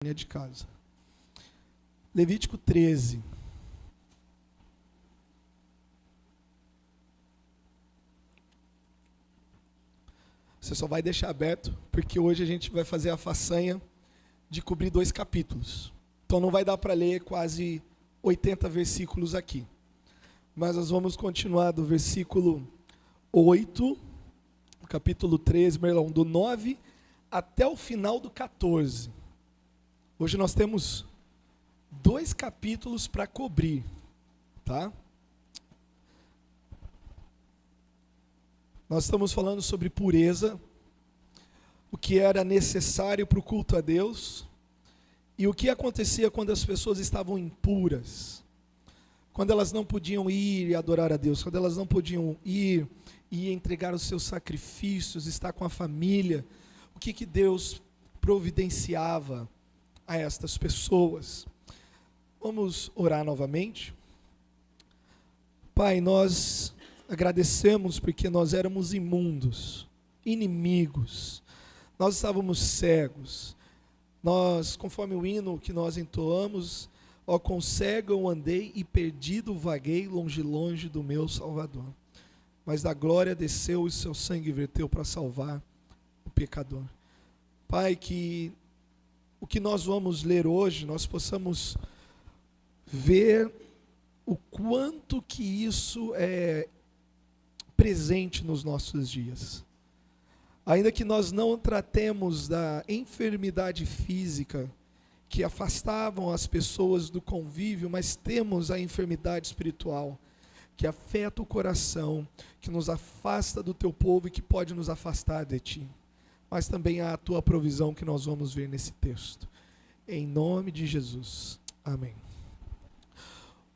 de casa. Levítico 13. Você só vai deixar aberto, porque hoje a gente vai fazer a façanha de cobrir 2 capítulos. Então não vai dar para ler quase 80 versículos aqui. Mas nós vamos continuar do versículo 8, capítulo 13, do 9 até o final do 14. Hoje nós temos 2 capítulos para cobrir, tá? Nós estamos falando sobre pureza, o que era necessário para o culto a Deus e o que acontecia quando as pessoas estavam impuras, quando elas não podiam ir e adorar a Deus, quando elas não podiam ir e entregar os seus sacrifícios, estar com a família, o que Deus providenciava a estas pessoas. Vamos orar novamente. Pai, nós agradecemos porque nós éramos imundos, inimigos, nós estávamos cegos. Nós, conforme o hino que nós entoamos, ó, com cego eu andei e perdido vaguei longe, longe do meu Salvador. Mas da glória desceu e seu sangue verteu para salvar o pecador. Pai, que o que nós vamos ler hoje, nós possamos ver o quanto que isso é presente nos nossos dias. Ainda que nós não tratemos da enfermidade física que afastavam as pessoas do convívio, mas temos a enfermidade espiritual que afeta o coração, que nos afasta do teu povo e que pode nos afastar de ti. Mas também há a tua provisão que nós vamos ver nesse texto. Em nome de Jesus. Amém.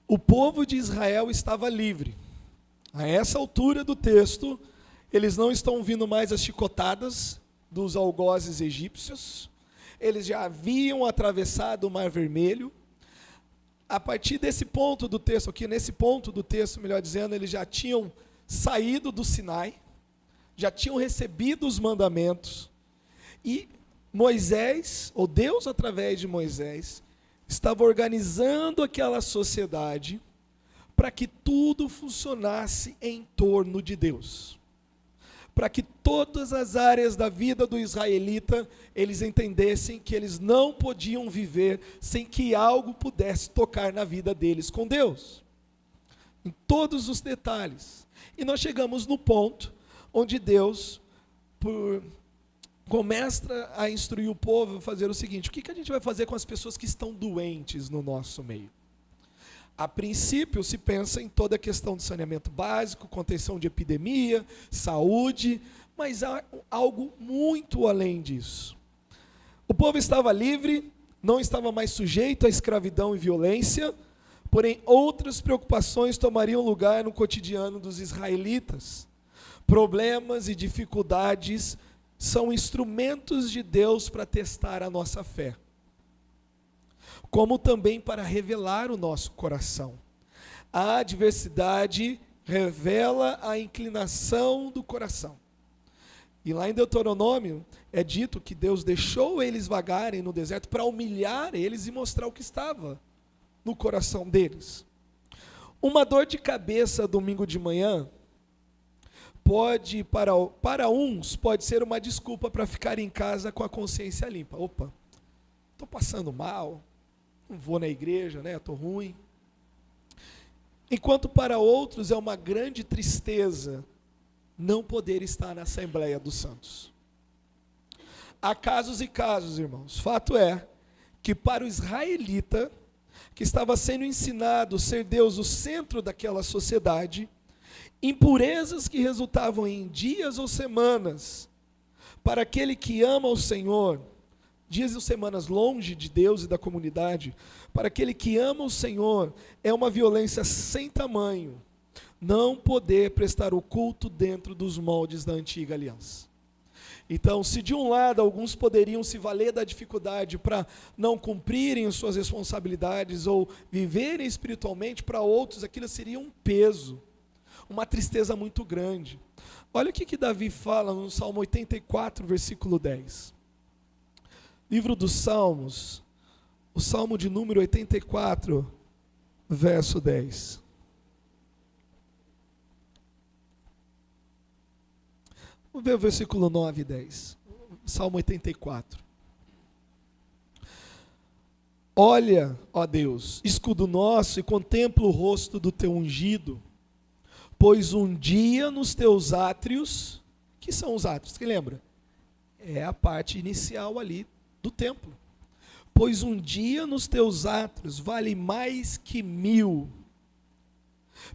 O povo de Israel estava livre. A essa altura do texto, eles não estão vindo mais as chicotadas dos algozes egípcios. Eles já haviam atravessado o Mar Vermelho. A partir desse ponto do texto, aqui nesse ponto do texto, melhor dizendo, eles já tinham saído do Sinai, já tinham recebido os mandamentos, e Moisés, ou Deus através de Moisés, estava organizando aquela sociedade para que tudo funcionasse em torno de Deus. Para que todas as áreas da vida do israelita, eles entendessem que eles não podiam viver sem que algo pudesse tocar na vida deles com Deus. Em todos os detalhes. E nós chegamos no ponto onde Deus começa a instruir o povo a fazer o seguinte: o que a gente vai fazer com as pessoas que estão doentes no nosso meio? A princípio se pensa em toda a questão de saneamento básico, contenção de epidemia, saúde, mas há algo muito além disso. O povo estava livre, não estava mais sujeito à escravidão e violência, porém outras preocupações tomariam lugar no cotidiano dos israelitas. Problemas e dificuldades são instrumentos de Deus para testar a nossa fé, como também para revelar o nosso coração. A adversidade revela a inclinação do coração. E lá em Deuteronômio é dito que Deus deixou eles vagarem no deserto para humilhar eles e mostrar o que estava no coração deles. Uma dor de cabeça domingo de manhã para uns pode ser uma desculpa para ficar em casa com a consciência limpa. Opa, estou passando mal, não vou na igreja, né? Estou ruim. Enquanto para outros é uma grande tristeza não poder estar na Assembleia dos Santos. Há casos e casos, irmãos. Fato é que para o israelita, que estava sendo ensinado a ser Deus o centro daquela sociedade, impurezas que resultavam em dias ou semanas, para aquele que ama o Senhor, dias ou semanas longe de Deus e da comunidade, para aquele que ama o Senhor, é uma violência sem tamanho, não poder prestar o culto dentro dos moldes da antiga aliança. Então, se de um lado alguns poderiam se valer da dificuldade para não cumprirem as suas responsabilidades ou viverem espiritualmente, para outros aquilo seria um peso, uma tristeza muito grande. Olha o que Davi fala no Salmo 84, versículo 10. Livro dos Salmos, o Salmo de número 84, verso 10. Vamos ver o versículo 9 e 10. Salmo 84. Olha, ó Deus, escudo nosso, e contempla o rosto do teu ungido, pois um dia nos teus átrios, que são os átrios? Quem lembra? É a parte inicial ali do templo. Pois um dia nos teus átrios vale mais que 1000.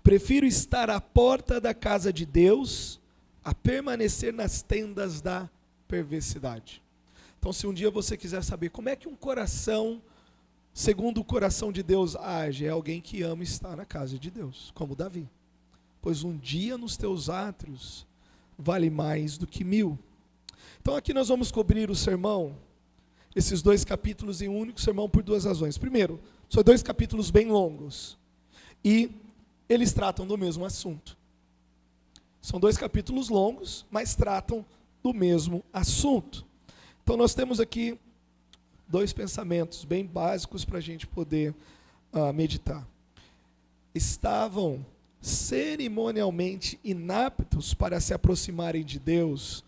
Prefiro estar à porta da casa de Deus a permanecer nas tendas da perversidade. Então, se um dia você quiser saber como é que um coração, segundo o coração de Deus, age, é alguém que ama estar na casa de Deus, como Davi. Pois um dia nos teus átrios vale mais do que 1000. Então aqui nós vamos cobrir o sermão, esses 2 capítulos em um único sermão, por 2 razões. Primeiro, são 2 capítulos bem longos e eles tratam do mesmo assunto. São 2 capítulos longos, mas tratam do mesmo assunto. Então nós temos aqui 2 pensamentos bem básicos para a gente poder meditar. Estavam cerimonialmente inaptos para se aproximarem de Deus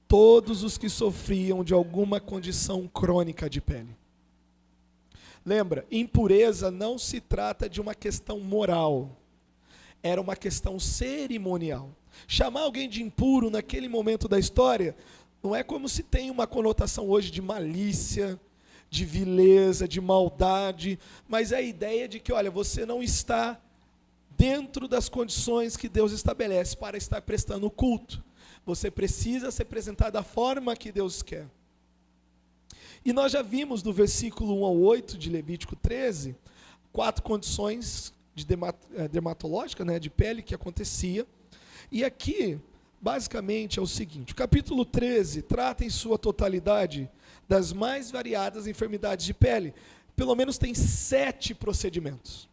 todos os que sofriam de alguma condição crônica de pele. Lembra, impureza não se trata de uma questão moral, era uma questão cerimonial. Chamar alguém de impuro naquele momento da história não é como se tem uma conotação hoje de malícia, de vileza, de maldade, mas é a ideia de que, olha, você não está dentro das condições que Deus estabelece para estar prestando culto. Você precisa se apresentar da forma que Deus quer. E nós já vimos do versículo 1 ao 8 de Levítico 13, 4 condições de dermatológica, né, de pele que acontecia. E aqui, basicamente, é o seguinte: o capítulo 13 trata em sua totalidade das mais variadas enfermidades de pele. Pelo menos tem 7 procedimentos.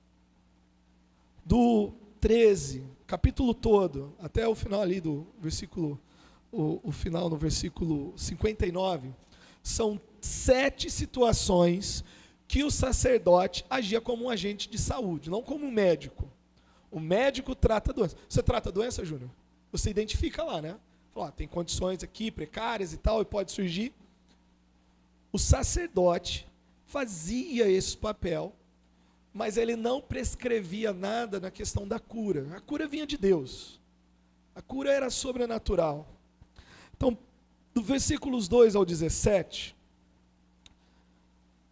Do 13, capítulo todo, até o final ali do versículo, o final no versículo 59, são 7 situações que o sacerdote agia como um agente de saúde, não como um médico. O médico trata a doença. Você trata a doença, Júnior? Você identifica lá, né? Fala, tem condições aqui precárias e tal, e pode surgir. O sacerdote fazia esse papel, mas ele não prescrevia nada na questão da cura. A cura vinha de Deus. A cura era sobrenatural. Então, do versículos 2 ao 17,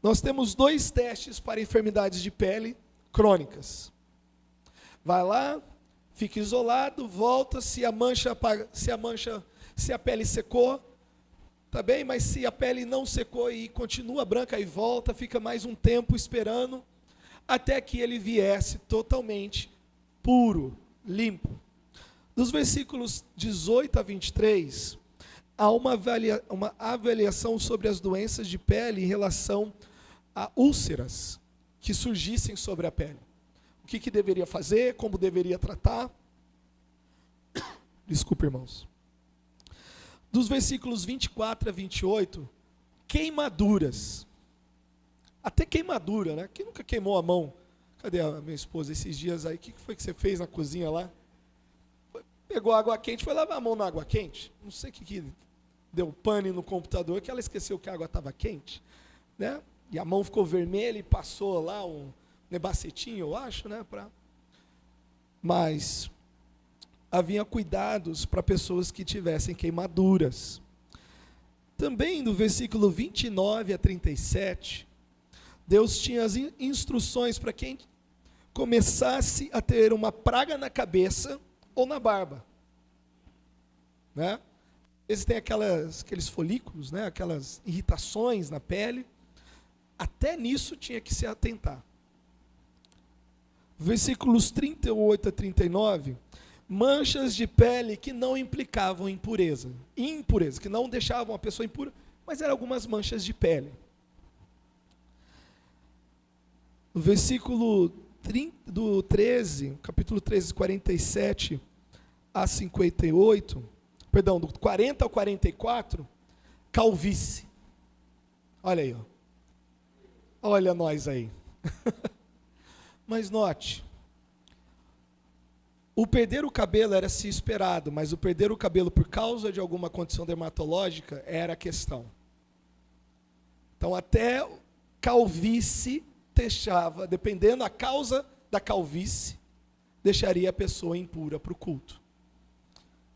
nós temos 2 testes para enfermidades de pele crônicas. Vai lá, fica isolado, volta, se a pele secou, tá bem? Mas se a pele não secou e continua branca e volta, fica mais um tempo esperando, até que ele viesse totalmente puro, limpo. Dos versículos 18 a 23, há uma avaliação sobre as doenças de pele em relação a úlceras que surgissem sobre a pele. O que deveria fazer, como deveria tratar. Desculpa, irmãos. Dos versículos 24 a 28, queimaduras. Até queimadura, né? Quem nunca queimou a mão? Cadê a minha esposa esses dias aí? O que foi que você fez na cozinha lá? Pegou água quente, foi lavar a mão na água quente. Não sei o que deu pane no computador, que ela esqueceu que a água estava quente, né? E a mão ficou vermelha e passou lá um nebacetinho, eu acho, né? Mas havia cuidados para pessoas que tivessem queimaduras. Também no versículo 29 a 37, Deus tinha as instruções para quem começasse a ter uma praga na cabeça ou na barba, né? Existem aqueles folículos, né? Aquelas irritações na pele. Até nisso tinha que se atentar. Versículos 38 a 39, manchas de pele que não implicavam impureza, que não deixavam a pessoa impura, mas eram algumas manchas de pele. No versículo do 13, capítulo 13, 47 a 58, perdão, do 40 ao 44, calvície. Olha aí, ó. Olha nós aí. Mas note, o perder o cabelo era se esperado, mas o perder o cabelo por causa de alguma condição dermatológica era a questão. Então até calvície deixava, dependendo da causa da calvície, deixaria a pessoa impura para o culto.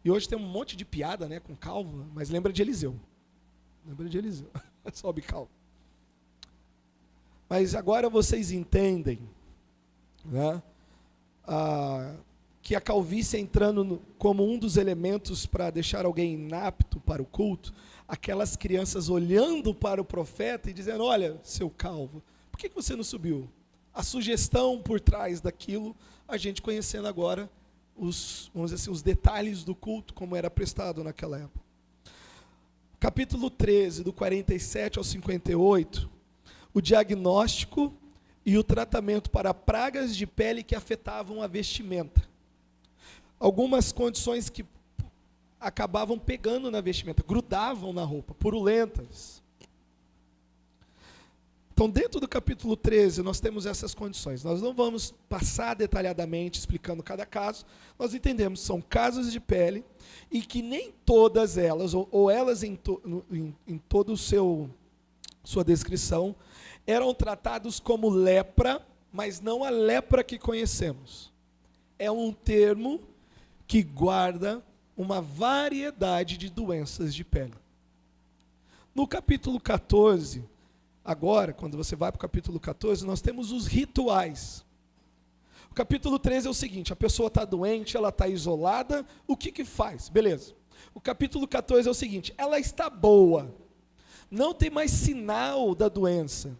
E hoje tem um monte de piada, né, com calvo, mas lembra de Eliseu. Lembra de Eliseu, sobe calvo. Mas agora vocês entendem, né, que a calvície entrando como um dos elementos para deixar alguém inapto para o culto, aquelas crianças olhando para o profeta e dizendo, olha, seu calvo, por que você não subiu? A sugestão por trás daquilo, a gente conhecendo agora vamos dizer assim, os detalhes do culto, como era prestado naquela época. Capítulo 13, do 47 ao 58, o diagnóstico e o tratamento para pragas de pele que afetavam a vestimenta. Algumas condições que acabavam pegando na vestimenta, grudavam na roupa, purulentas. Então, dentro do capítulo 13, nós temos essas condições. Nós não vamos passar detalhadamente explicando cada caso. Nós entendemos que são casos de pele e que nem todas elas, ou elas em todo sua descrição, eram tratados como lepra, mas não a lepra que conhecemos. É um termo que guarda uma variedade de doenças de pele. No capítulo 14, agora, quando você vai para o capítulo 14, nós temos os rituais. O capítulo 13 é o seguinte, a pessoa está doente, ela está isolada, o que faz? Beleza. O capítulo 14 é o seguinte, ela está boa, não tem mais sinal da doença,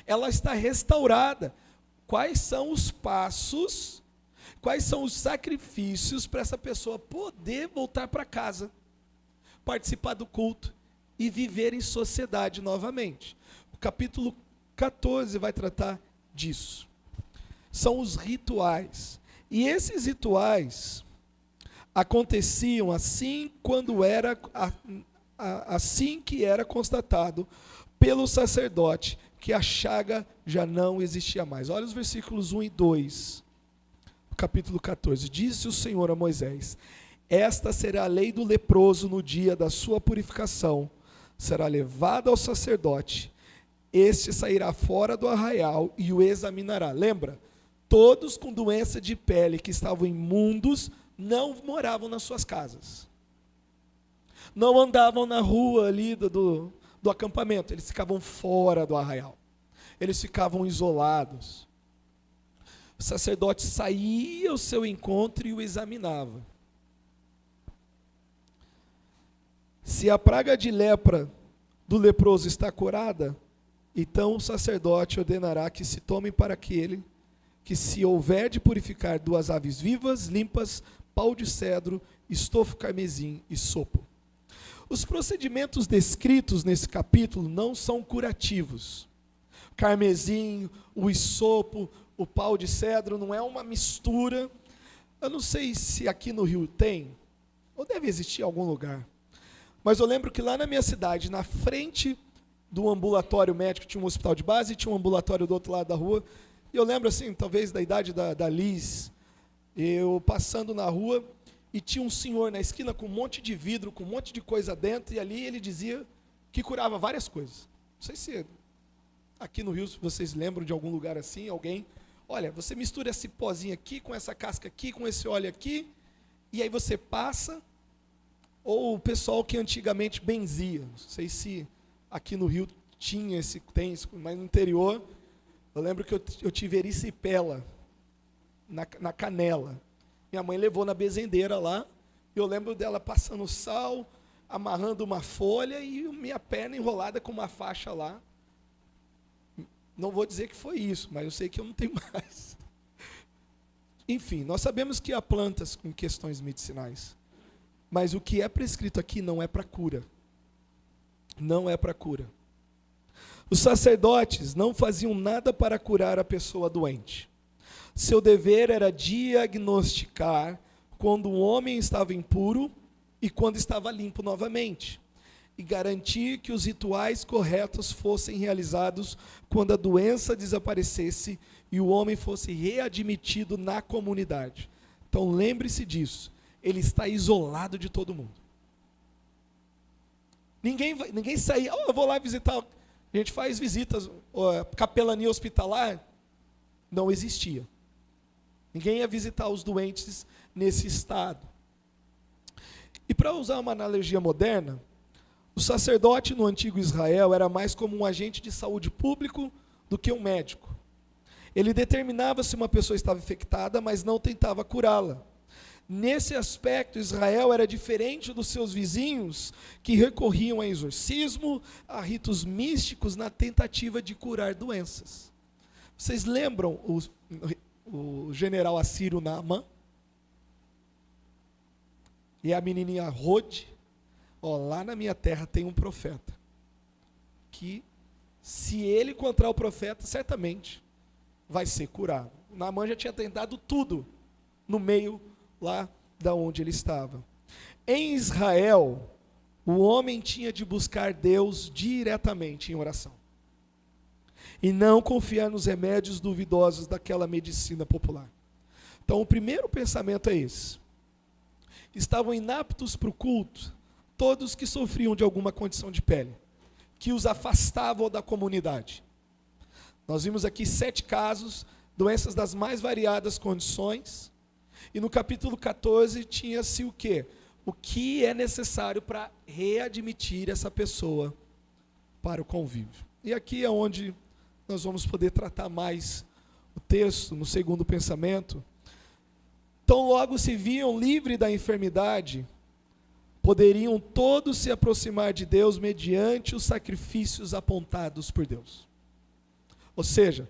ela está restaurada. Quais são os passos, quais são os sacrifícios para essa pessoa poder voltar para casa, participar do culto e viver em sociedade novamente? O capítulo 14 vai tratar disso. São os rituais. E esses rituais aconteciam assim assim que era constatado pelo sacerdote que a chaga já não existia mais. Olha os versículos 1 e 2. Capítulo 14. Disse o Senhor a Moisés: esta será a lei do leproso no dia da sua purificação. Será levado ao sacerdote. Este sairá fora do arraial e o examinará. Lembra? Todos com doença de pele que estavam imundos não moravam nas suas casas. Não andavam na rua ali do acampamento. Eles ficavam fora do arraial. Eles ficavam isolados. O sacerdote saía ao seu encontro e o examinava. Se a praga de lepra do leproso está curada, então o sacerdote ordenará que se tomem para aquele que, se houver de purificar 2 aves vivas, limpas, pau de cedro, estofo carmesim e sopo. Os procedimentos descritos nesse capítulo não são curativos. Carmesim, o isopo, o pau de cedro não é uma mistura. Eu não sei se aqui no Rio tem, ou deve existir em algum lugar. Mas eu lembro que lá na minha cidade, na frente do ambulatório médico, tinha um hospital de base e tinha um ambulatório do outro lado da rua. E eu lembro assim, talvez da idade da Liz, eu passando na rua e tinha um senhor na esquina com um monte de vidro, com um monte de coisa dentro, e ali ele dizia que curava várias coisas. Não sei se aqui no Rio, se vocês lembram de algum lugar assim, alguém, olha, você mistura esse pozinho aqui, com essa casca aqui, com esse óleo aqui, e aí você passa, ou o pessoal que antigamente benzia, não sei se aqui no Rio tem isso, mas no interior, eu lembro que eu tive erisipela na canela. Minha mãe levou na benzendeira lá, e eu lembro dela passando sal, amarrando uma folha e minha perna enrolada com uma faixa lá. Não vou dizer que foi isso, mas eu sei que eu não tenho mais. Enfim, nós sabemos que há plantas com questões medicinais, mas o que é prescrito aqui não é para cura. Não é para cura. Os sacerdotes não faziam nada para curar a pessoa doente. Seu dever era diagnosticar quando um homem estava impuro e quando estava limpo novamente. e garantir que os rituais corretos fossem realizados quando a doença desaparecesse e o homem fosse readmitido na comunidade. Então lembre-se disso, ele está isolado de todo mundo. Ninguém saía, eu vou lá visitar, a gente faz visitas, capelania hospitalar, não existia. Ninguém ia visitar os doentes nesse estado. E para usar uma analogia moderna, o sacerdote no antigo Israel era mais como um agente de saúde público do que um médico. Ele determinava se uma pessoa estava infectada, mas não tentava curá-la. Nesse aspecto, Israel era diferente dos seus vizinhos, que recorriam a exorcismo, a ritos místicos na tentativa de curar doenças. Vocês lembram o general assírio Naamã? E a menininha Rode? Lá na minha terra tem um profeta, que se ele encontrar o profeta, certamente vai ser curado. Naamã já tinha tentado tudo no meio lá da onde ele estava. Em Israel, o homem tinha de buscar Deus diretamente em oração e não confiar nos remédios duvidosos daquela medicina popular. Então o primeiro pensamento é esse: estavam inaptos para o culto todos que sofriam de alguma condição de pele, que os afastavam da comunidade. Nós vimos aqui 7 casos, doenças das mais variadas condições, e no capítulo 14 tinha-se o quê? O que é necessário para readmitir essa pessoa para o convívio. E aqui é onde nós vamos poder tratar mais o texto, no segundo pensamento. Tão logo se viam livres da enfermidade, poderiam todos se aproximar de Deus mediante os sacrifícios apontados por Deus. Ou seja,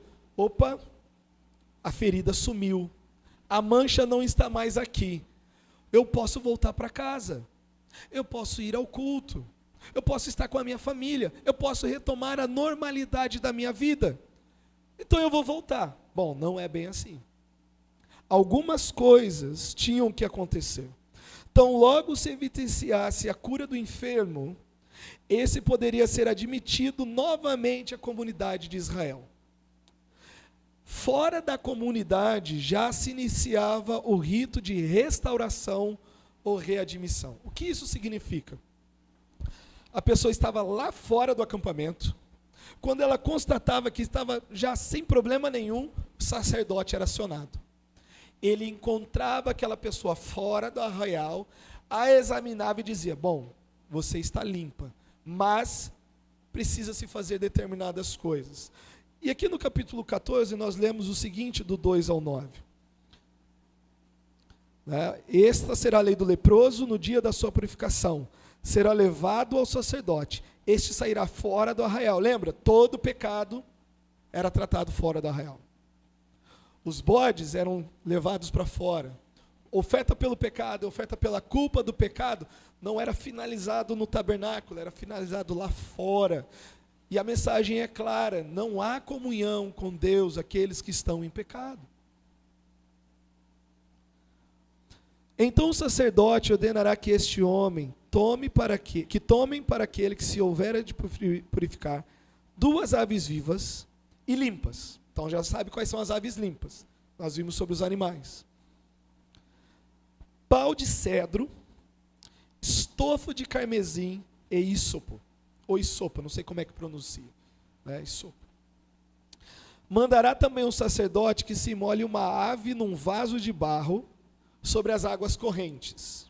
a ferida sumiu, a mancha não está mais aqui, eu posso voltar para casa, eu posso ir ao culto, eu posso estar com a minha família, eu posso retomar a normalidade da minha vida, então eu vou voltar. Bom, não é bem assim. Algumas coisas tinham que acontecer. Então, logo se evidenciasse a cura do enfermo, esse poderia ser admitido novamente à comunidade de Israel. Fora da comunidade já se iniciava o rito de restauração ou readmissão. O que isso significa? A pessoa estava lá fora do acampamento, quando ela constatava que estava já sem problema nenhum, o sacerdote era acionado. Ele encontrava aquela pessoa fora do arraial, a examinava e dizia: bom, você está limpa, mas precisa se fazer determinadas coisas. E aqui no capítulo 14 nós lemos o seguinte, do 2 ao 9. Esta será a lei do leproso no dia da sua purificação. Será levado ao sacerdote. Este sairá fora do arraial. Lembra? Todo pecado era tratado fora do arraial. Os bodes eram levados para fora. Oferta pelo pecado, oferta pela culpa do pecado, não era finalizado no tabernáculo, era finalizado lá fora. E a mensagem é clara: não há comunhão com Deus aqueles que estão em pecado. Então o sacerdote ordenará que este homem tomem para aquele que se houver de purificar 2 aves vivas e limpas. Então já sabe quais são as aves limpas. Nós vimos sobre os animais. Pau de cedro, estofo de carmesim e ísopo. Ou isopo, não sei como é que pronuncia. Isopo. Mandará também o sacerdote que se molhe uma ave num vaso de barro sobre as águas correntes.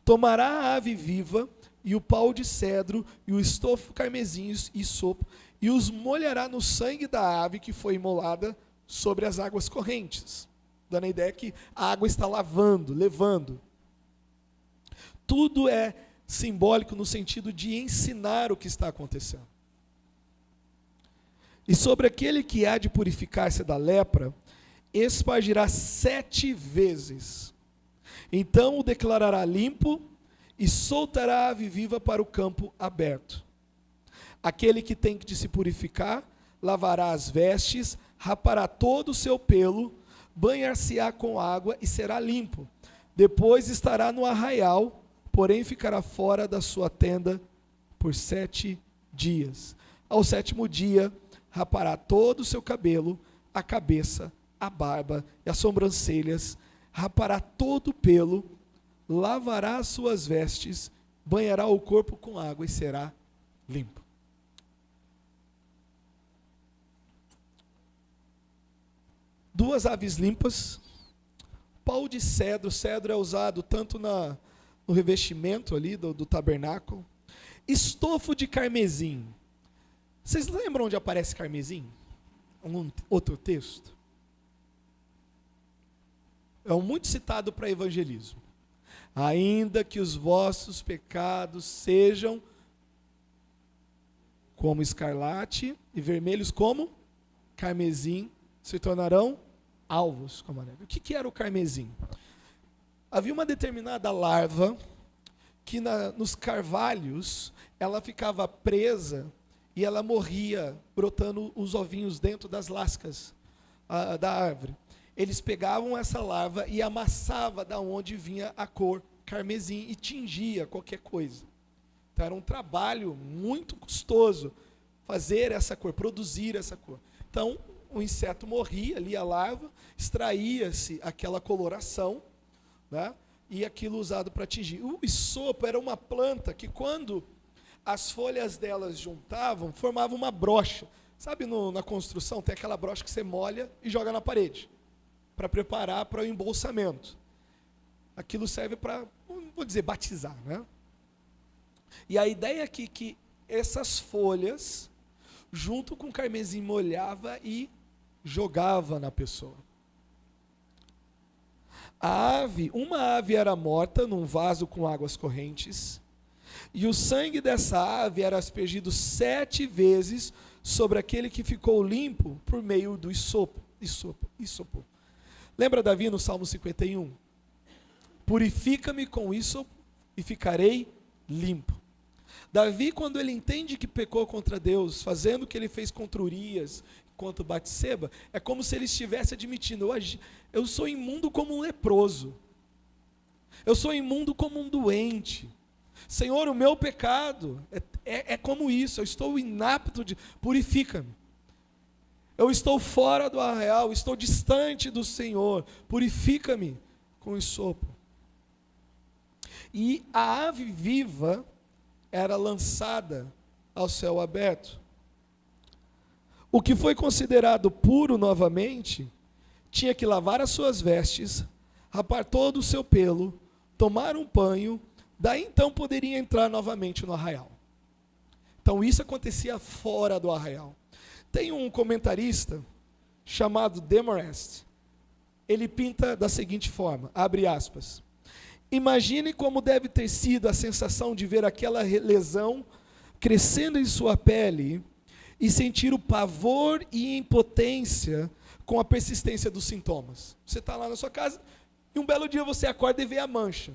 Tomará a ave viva e o pau de cedro e o estofo carmesim e isopo, e os molhará no sangue da ave que foi imolada sobre as águas correntes, dando a ideia que a água está levando. Tudo é simbólico no sentido de ensinar o que está acontecendo. E sobre aquele que há de purificar-se da lepra, espargirá 7 vezes. Então o declarará limpo e soltará a ave viva para o campo aberto. Aquele que tem de se purificar, lavará as vestes, rapará todo o seu pelo, banhar-se-á com água e será limpo. Depois estará no arraial, porém ficará fora da sua tenda por 7 dias. Ao 7º dia, rapará todo o seu cabelo, a cabeça, a barba e as sobrancelhas, rapará todo o pelo, lavará as suas vestes, banhará o corpo com água e será limpo. Duas aves limpas, pau de cedro. Cedro é usado tanto no revestimento ali do tabernáculo. Estofo de carmesim. Vocês lembram onde aparece carmesim? Um outro texto? É um muito citado para evangelismo. Ainda que os vossos pecados sejam como escarlate e vermelhos como carmesim, se tornarão alvos como a neve. O que era o carmesim? Havia uma determinada larva que nos carvalhos ela ficava presa e ela morria brotando os ovinhos dentro das lascas da árvore. Eles pegavam essa larva e amassavam da onde vinha a cor carmesim e tingia qualquer coisa. Então era um trabalho muito custoso fazer essa cor, produzir essa cor. Então o inseto morria ali, a larva, extraía-se aquela coloração, né, e aquilo usado para tingir. O isopo era uma planta que quando as folhas delas juntavam, formava uma brocha. Sabe na construção, tem aquela brocha que você molha e joga na parede, para preparar para o embolsamento. Aquilo serve para, vou dizer, batizar, né? E a ideia aqui é que essas folhas, junto com o carmesim, molhava e jogava na pessoa. Uma ave era morta num vaso com águas correntes, e o sangue dessa ave era aspergido 7 vezes sobre aquele que ficou limpo por meio do isopo. Lembra Davi no Salmo 51? Purifica-me com isopo e ficarei limpo. Davi, quando ele entende que pecou contra Deus, fazendo o que ele fez contra Urias, contra Batseba, é como se ele estivesse admitindo: eu sou imundo como um leproso, eu sou imundo como um doente. Senhor, o meu pecado é como isso, eu estou inapto purifica-me. Eu estou fora do arraial, estou distante do Senhor, purifica-me com isopo. E a ave viva era lançada ao céu aberto. O que foi considerado puro novamente, tinha que lavar as suas vestes, rapar todo o seu pelo, tomar um banho, daí então poderia entrar novamente no arraial. Então isso acontecia fora do arraial. Tem um comentarista chamado Demarest, ele pinta da seguinte forma, abre aspas: imagine como deve ter sido a sensação de ver aquela lesão crescendo em sua pele e sentir o pavor e impotência com a persistência dos sintomas. Você está lá na sua casa e um belo dia você acorda e vê a mancha.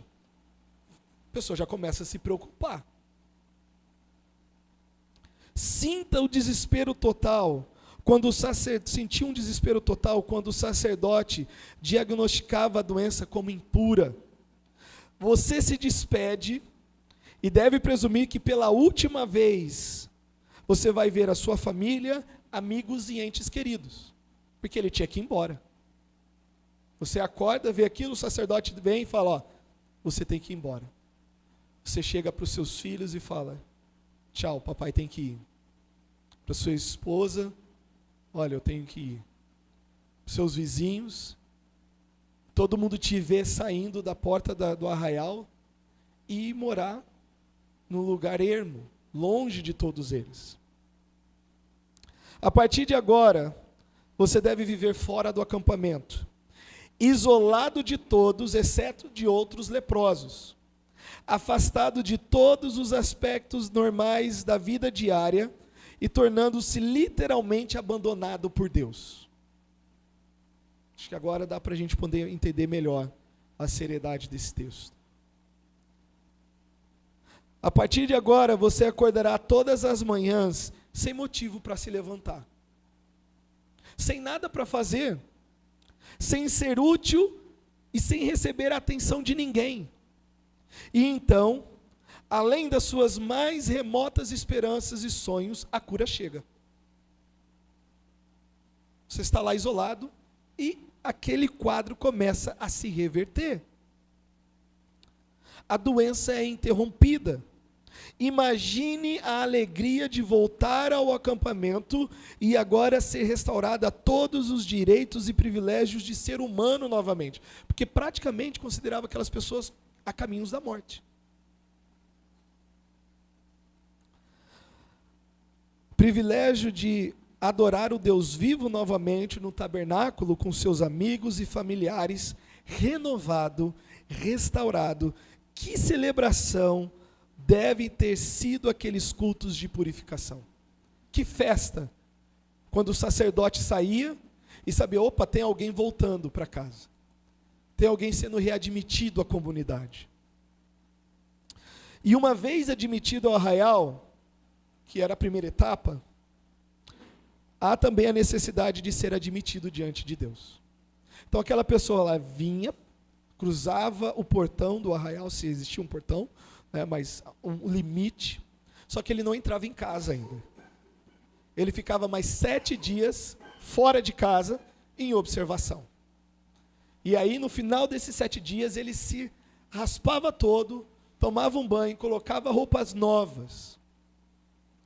A pessoa já começa a se preocupar. Sinta o desespero total quando sentia um desespero total quando o sacerdote diagnosticava a doença como impura. Você se despede e deve presumir que pela última vez você vai ver a sua família, amigos e entes queridos, porque ele tinha que ir embora. Você acorda, vê aquilo, o sacerdote vem e fala: ó, você tem que ir embora. Você chega para os seus filhos e fala: tchau, papai tem que ir. Para sua esposa: olha, eu tenho que ir. Para seus vizinhos, todo mundo te vê saindo da porta do arraial e morar num lugar ermo, longe de todos eles. A partir de agora, você deve viver fora do acampamento, isolado de todos, exceto de outros leprosos, afastado de todos os aspectos normais da vida diária e tornando-se literalmente abandonado por Deus. Acho que agora dá para a gente poder entender melhor a seriedade desse texto. A partir de agora, você acordará todas as manhãs sem motivo para se levantar, sem nada para fazer, sem ser útil e sem receber a atenção de ninguém. E então, além das suas mais remotas esperanças e sonhos, a cura chega. Você está lá isolado e aquele quadro começa a se reverter. A doença é interrompida. Imagine a alegria de voltar ao acampamento e agora ser restaurada a todos os direitos e privilégios de ser humano novamente. Porque praticamente considerava aquelas pessoas a caminhos da morte. Privilégio de adorar o Deus vivo novamente no tabernáculo com seus amigos e familiares, renovado, restaurado. Que celebração devem ter sido aqueles cultos de purificação. Que festa, quando o sacerdote saía e sabia, opa, tem alguém voltando para casa. Tem alguém sendo readmitido à comunidade. E uma vez admitido ao arraial, que era a primeira etapa, há também a necessidade de ser admitido diante de Deus. Então aquela pessoa lá vinha, cruzava o portão do arraial, se existia um portão, né, mas um limite, só que ele não entrava em casa ainda. Ele ficava mais 7 dias fora de casa, em observação. E aí, no final desses 7 dias, ele se raspava todo, tomava um banho, colocava roupas novas.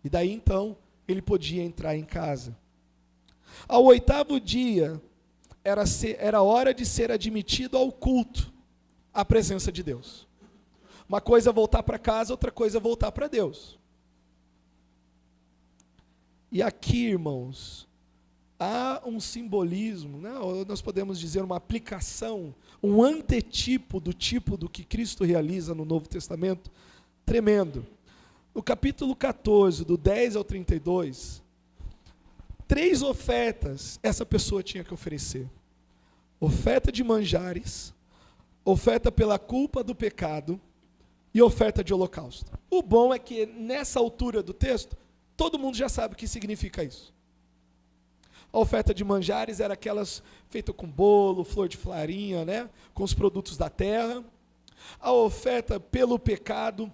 E daí, então, ele podia entrar em casa. Ao 8º dia, era hora de ser admitido ao culto, à presença de Deus. Uma coisa é voltar para casa, outra coisa é voltar para Deus. E aqui, irmãos, há um simbolismo, né? Ou nós podemos dizer uma aplicação, um antetipo do tipo do que Cristo realiza no Novo Testamento, tremendo. No capítulo 14, do 10 ao 32, 3 ofertas essa pessoa tinha que oferecer. Oferta de manjares, oferta pela culpa do pecado e oferta de holocausto. O bom é que nessa altura do texto, todo mundo já sabe o que significa isso. A oferta de manjares era aquelas feitas com bolo, flor de farinha, né? Com os produtos da terra. A oferta pelo pecado,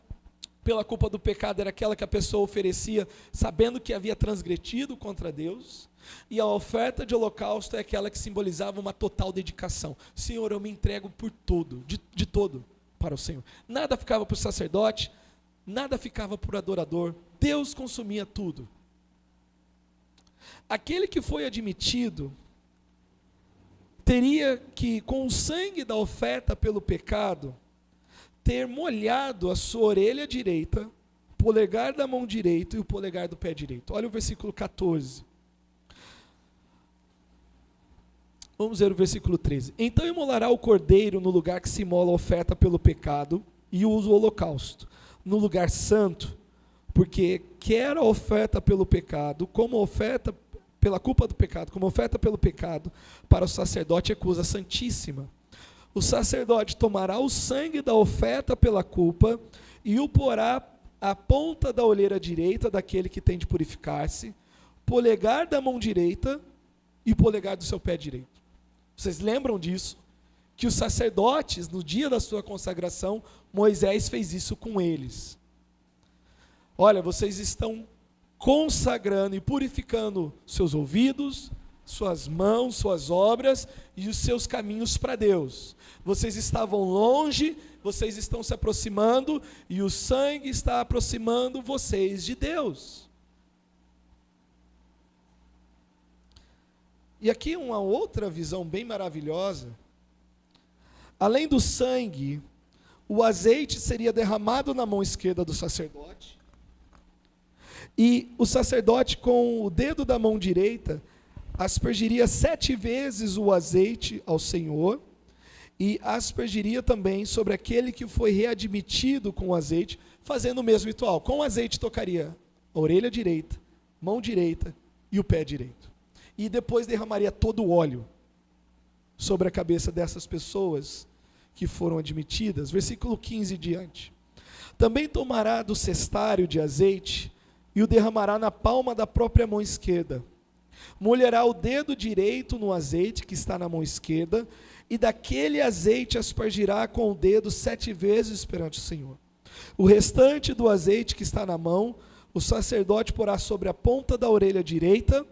pela culpa do pecado, era aquela que a pessoa oferecia sabendo que havia transgredido contra Deus. E a oferta de holocausto é aquela que simbolizava uma total dedicação. Senhor, eu me entrego por tudo, de todo para o Senhor. Nada ficava para o sacerdote, nada ficava para o adorador. Deus consumia tudo. Aquele que foi admitido teria que, com o sangue da oferta pelo pecado, ter molhado a sua orelha direita, o polegar da mão direita e o polegar do pé direito. Olha o versículo 14. Vamos ver o versículo 13. Então imolará o cordeiro no lugar que se imola a oferta pelo pecado e o holocausto, no lugar santo, porque quer a oferta pelo pecado, como a oferta pela culpa do pecado, como oferta pelo pecado, para o sacerdote é coisa santíssima. O sacerdote tomará o sangue da oferta pela culpa e o porá à ponta da olheira direita daquele que tem de purificar-se, polegar da mão direita e polegar do seu pé direito. Vocês lembram disso? Que os sacerdotes, no dia da sua consagração, Moisés fez isso com eles. Olha, vocês estão consagrando e purificando seus ouvidos, suas mãos, suas obras e os seus caminhos para Deus. Vocês estavam longe, vocês estão se aproximando e o sangue está aproximando vocês de Deus. E aqui uma outra visão bem maravilhosa. Além do sangue, o azeite seria derramado na mão esquerda do sacerdote. E o sacerdote, com o dedo da mão direita, aspergiria 7 vezes o azeite ao Senhor, e aspergiria também sobre aquele que foi readmitido com o azeite, fazendo o mesmo ritual. Com o azeite tocaria a orelha direita, mão direita e o pé direito. E depois derramaria todo o óleo sobre a cabeça dessas pessoas que foram admitidas. Versículo 15 diante. Também tomará do cestário de azeite e o derramará na palma da própria mão esquerda. Molhará o dedo direito no azeite que está na mão esquerda, e daquele azeite aspergirá com o dedo 7 vezes perante o Senhor. O restante do azeite que está na mão, o sacerdote porá sobre a ponta da orelha direita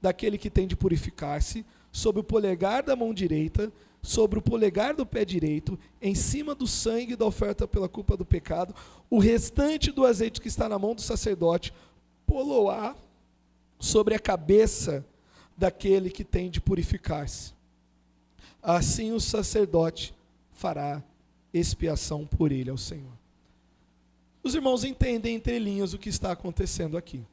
daquele que tem de purificar-se, sobre o polegar da mão direita, sobre o polegar do pé direito, em cima do sangue da oferta pela culpa do pecado. O restante do azeite que está na mão do sacerdote poloá sobre a cabeça daquele que tem de purificar-se. Assim o sacerdote fará expiação por ele ao Senhor. Os irmãos entendem entre linhas o que está acontecendo aqui.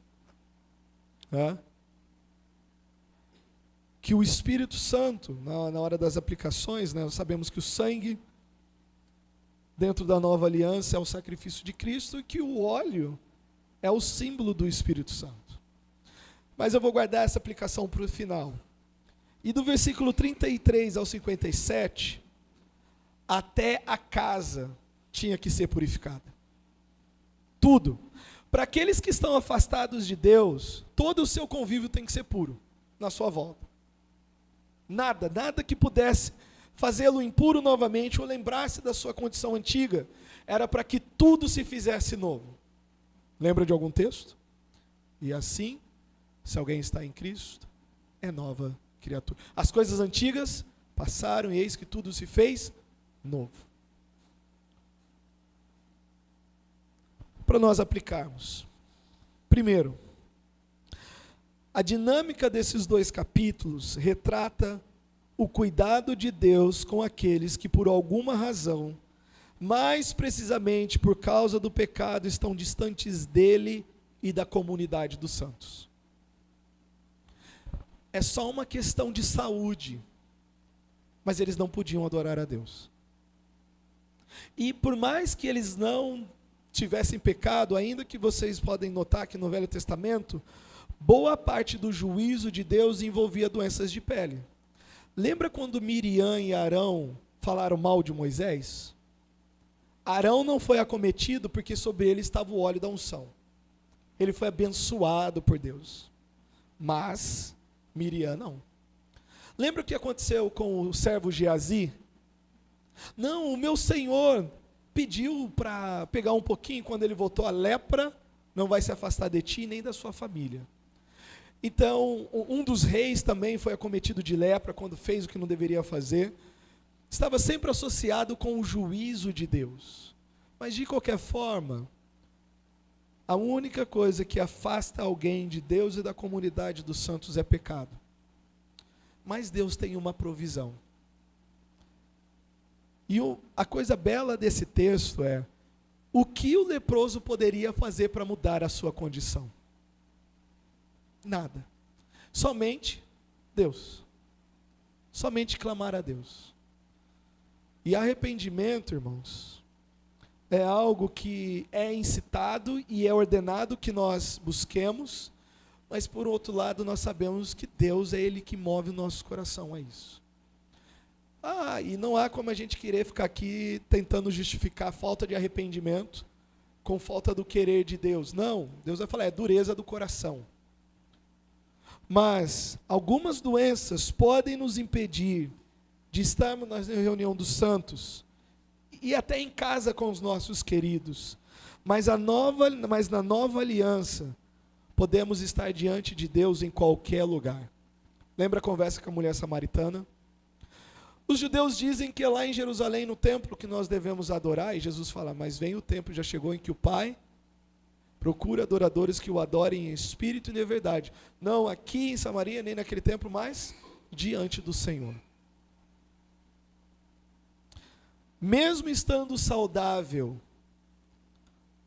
Que o Espírito Santo, na hora das aplicações, nós sabemos que o sangue, dentro da nova aliança, é o sacrifício de Cristo, e que o óleo é o símbolo do Espírito Santo. Mas eu vou guardar essa aplicação para o final. E do versículo 33 ao 57, até a casa tinha que ser purificada. Tudo. Para aqueles que estão afastados de Deus, todo o seu convívio tem que ser puro, na sua volta. Nada que pudesse fazê-lo impuro novamente, ou lembrar-se da sua condição antiga, era para que tudo se fizesse novo. Lembra de algum texto? E assim, se alguém está em Cristo, é nova criatura. As coisas antigas passaram e eis que tudo se fez novo. Para nós aplicarmos. Primeiro, a dinâmica desses dois capítulos retrata o cuidado de Deus com aqueles que por alguma razão, mais precisamente por causa do pecado, estão distantes dele e da comunidade dos santos. É só uma questão de saúde, mas eles não podiam adorar a Deus. E por mais que eles não tivessem pecado, ainda que vocês podem notar que no Velho Testamento, boa parte do juízo de Deus envolvia doenças de pele. Lembra quando Miriam e Arão falaram mal de Moisés? Arão não foi acometido porque sobre ele estava o óleo da unção. Ele foi abençoado por Deus. Mas Miriam não. Lembra o que aconteceu com o servo Geazi? Não, o meu senhor pediu para pegar um pouquinho, quando ele voltou, a lepra não vai se afastar de ti nem da sua família. Então, um dos reis também foi acometido de lepra quando fez o que não deveria fazer. Estava sempre associado com o juízo de Deus. Mas de qualquer forma, a única coisa que afasta alguém de Deus e da comunidade dos santos é pecado. Mas Deus tem uma provisão. E a coisa bela desse texto é, o que o leproso poderia fazer para mudar a sua condição? Nada. Somente Deus. Somente clamar a Deus. E arrependimento, irmãos, é algo que é incitado e é ordenado que nós busquemos, mas por outro lado nós sabemos que Deus é Ele que move o nosso coração a isso. E não há como a gente querer ficar aqui tentando justificar a falta de arrependimento com falta do querer de Deus. Não, Deus vai falar, é dureza do coração. Mas algumas doenças podem nos impedir de estarmos na reunião dos santos e até em casa com os nossos queridos. Mas na nova aliança, podemos estar diante de Deus em qualquer lugar. Lembra a conversa com a mulher samaritana? Os judeus dizem que é lá em Jerusalém, no templo, que nós devemos adorar, e Jesus fala, mas vem o tempo, já chegou, em que o Pai procura adoradores que o adorem em espírito e em verdade. Não aqui em Samaria, nem naquele templo, mas diante do Senhor. Mesmo estando saudável,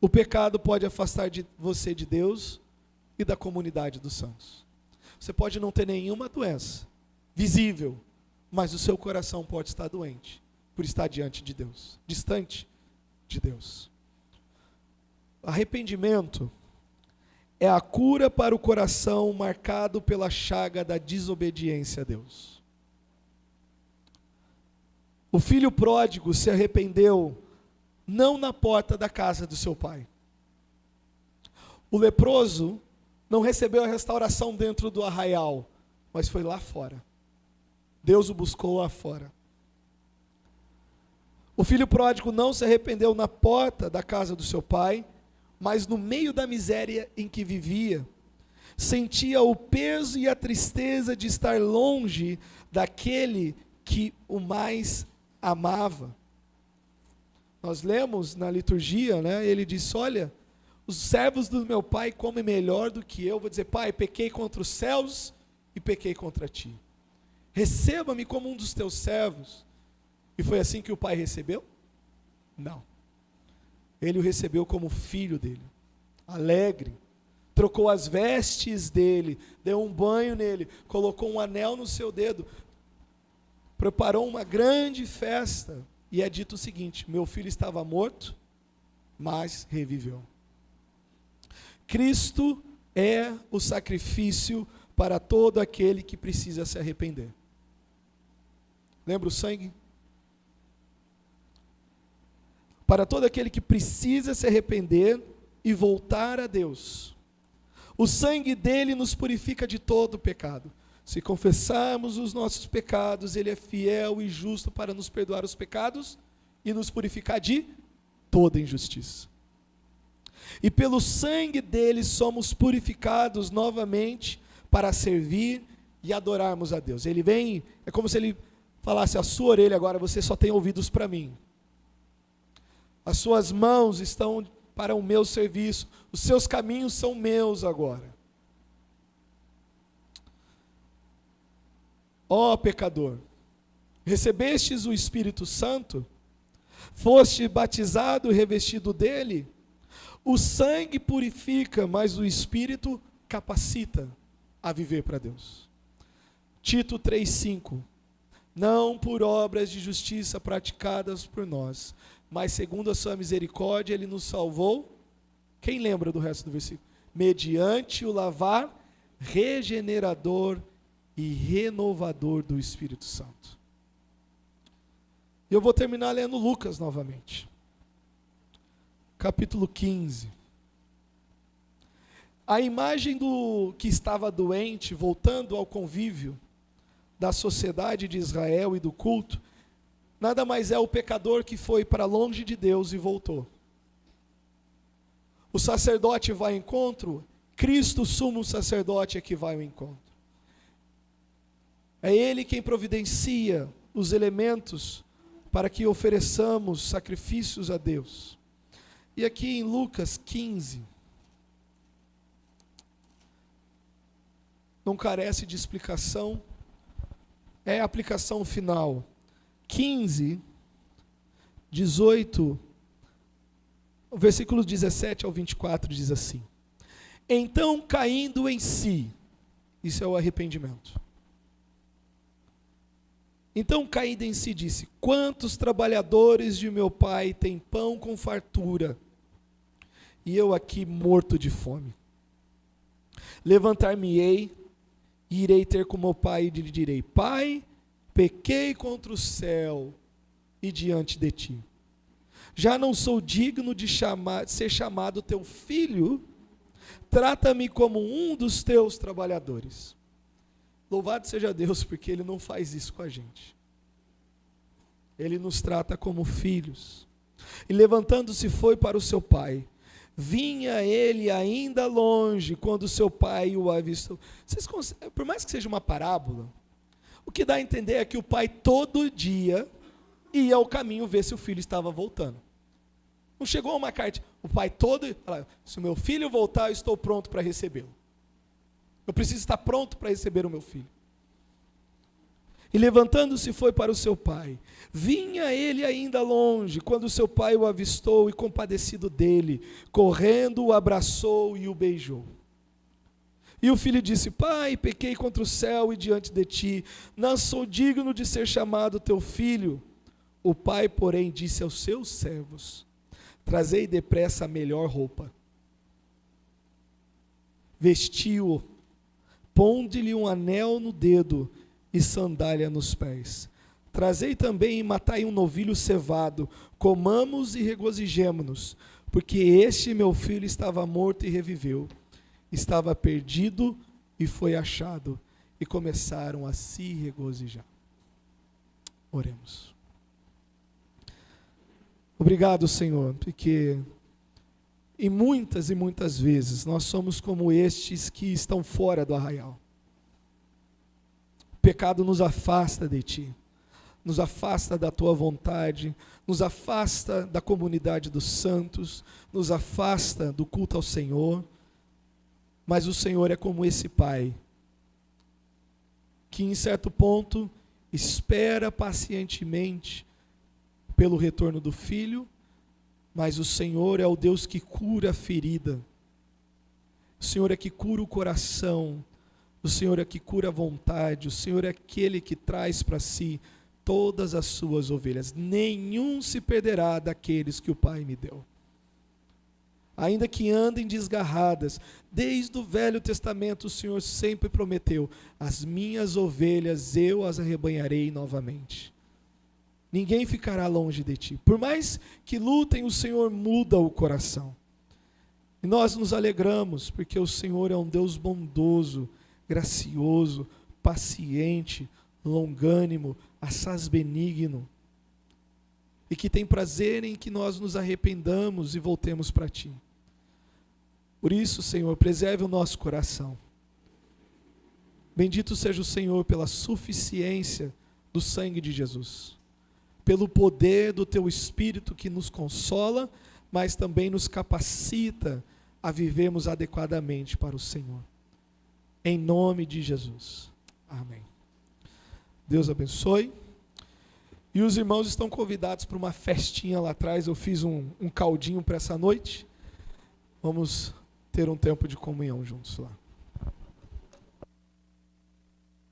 o pecado pode afastar você de Deus e da comunidade dos santos. Você pode não ter nenhuma doença visível, mas o seu coração pode estar doente, por estar diante de Deus, distante de Deus. Arrependimento é a cura para o coração marcado pela chaga da desobediência a Deus. O filho pródigo se arrependeu não na porta da casa do seu pai. O leproso não recebeu a restauração dentro do arraial, mas foi lá fora. Deus o buscou lá fora. O filho pródigo não se arrependeu na porta da casa do seu pai, mas no meio da miséria em que vivia, sentia o peso e a tristeza de estar longe daquele que o mais amava. Nós lemos na liturgia, né? Ele disse: olha, os servos do meu pai comem melhor do que eu. Vou dizer: pai, pequei contra os céus e pequei contra ti. Receba-me como um dos teus servos. E foi assim que o pai recebeu? Não. Ele o recebeu como filho dele, alegre. Trocou as vestes dele, deu um banho nele, colocou um anel no seu dedo, preparou uma grande festa, e é dito o seguinte: meu filho estava morto, mas reviveu. Cristo é o sacrifício para todo aquele que precisa se arrepender. Lembra o sangue? Para todo aquele que precisa se arrepender e voltar a Deus. O sangue dele nos purifica de todo pecado. Se confessarmos os nossos pecados, ele é fiel e justo para nos perdoar os pecados e nos purificar de toda injustiça. E pelo sangue dele somos purificados novamente para servir e adorarmos a Deus. Ele vem, é como se ele falasse: a sua orelha agora, você só tem ouvidos para mim. As suas mãos estão para o meu serviço, os seus caminhos são meus agora. Ó pecador, recebestes o Espírito Santo, foste batizado e revestido dele, o sangue purifica, mas o Espírito capacita a viver para Deus. Tito 3,5: não por obras de justiça praticadas por nós, mas segundo a sua misericórdia ele nos salvou. Quem lembra do resto do versículo? Mediante o lavar regenerador e renovador do Espírito Santo. Eu vou terminar lendo Lucas novamente. Capítulo 15. A imagem do que estava doente, voltando ao convívio da sociedade de Israel e do culto, nada mais é o pecador que foi para longe de Deus e voltou. O sacerdote vai ao encontro, Cristo, sumo sacerdote, é que vai ao encontro. É Ele quem providencia os elementos para que ofereçamos sacrifícios a Deus. E aqui em Lucas 15, não carece de explicação, é a aplicação final. 15, 18, o versículo 17 ao 24 diz assim: então caindo em si, isso é o arrependimento. Então caindo em si disse: quantos trabalhadores de meu pai têm pão com fartura, e eu aqui morto de fome? Levantar-me-ei, e irei ter com meu pai, e lhe direi: pai, pequei contra o céu e diante de ti. Já não sou digno de ser chamado teu filho, trata-me como um dos teus trabalhadores. Louvado seja Deus, porque Ele não faz isso com a gente. Ele nos trata como filhos. E levantando-se foi para o seu pai. Vinha ele ainda longe, quando seu pai o avistou. Por mais que seja uma parábola, o que dá a entender é que o pai todo dia ia ao caminho ver se o filho estava voltando. Não chegou uma carta, o pai todo fala: se o meu filho voltar, eu estou pronto para recebê-lo. Eu preciso estar pronto para receber o meu filho. E levantando-se foi para o seu pai. Vinha ele ainda longe, quando seu pai o avistou e compadecido dele, correndo o abraçou e o beijou. E o filho disse: pai, pequei contra o céu e diante de ti, não sou digno de ser chamado teu filho. O pai, porém, disse aos seus servos: trazei depressa a melhor roupa, vestiu-o, ponde-lhe um anel no dedo e sandália nos pés. Trazei também e matai um novilho cevado, comamos e regozijemo-nos, porque este meu filho estava morto e reviveu, estava perdido e foi achado, e começaram a se regozijar. Oremos. Obrigado, Senhor, porque e muitas vezes nós somos como estes que estão fora do arraial. O pecado nos afasta de Ti, nos afasta da Tua vontade, nos afasta da comunidade dos santos, nos afasta do culto ao Senhor, mas o Senhor é como esse Pai, que em certo ponto espera pacientemente pelo retorno do Filho, mas o Senhor é o Deus que cura a ferida, o Senhor é que cura o coração, o Senhor é que cura a vontade, o Senhor é aquele que traz para si todas as suas ovelhas. Nenhum se perderá daqueles que o Pai me deu. Ainda que andem desgarradas, desde o Velho Testamento o Senhor sempre prometeu: as minhas ovelhas eu as arrebanharei novamente. Ninguém ficará longe de ti. Por mais que lutem, o Senhor muda o coração. E nós nos alegramos, porque o Senhor é um Deus bondoso, gracioso, paciente, longânimo, assaz benigno, e que tem prazer em que nós nos arrependamos e voltemos para Ti. Por isso, Senhor, preserve o nosso coração. Bendito seja o Senhor pela suficiência do sangue de Jesus, pelo poder do Teu Espírito que nos consola, mas também nos capacita a vivermos adequadamente para o Senhor. Em nome de Jesus. Amém. Deus abençoe. E os irmãos estão convidados para uma festinha lá atrás. Eu fiz um caldinho para essa noite. Vamos ter um tempo de comunhão juntos lá.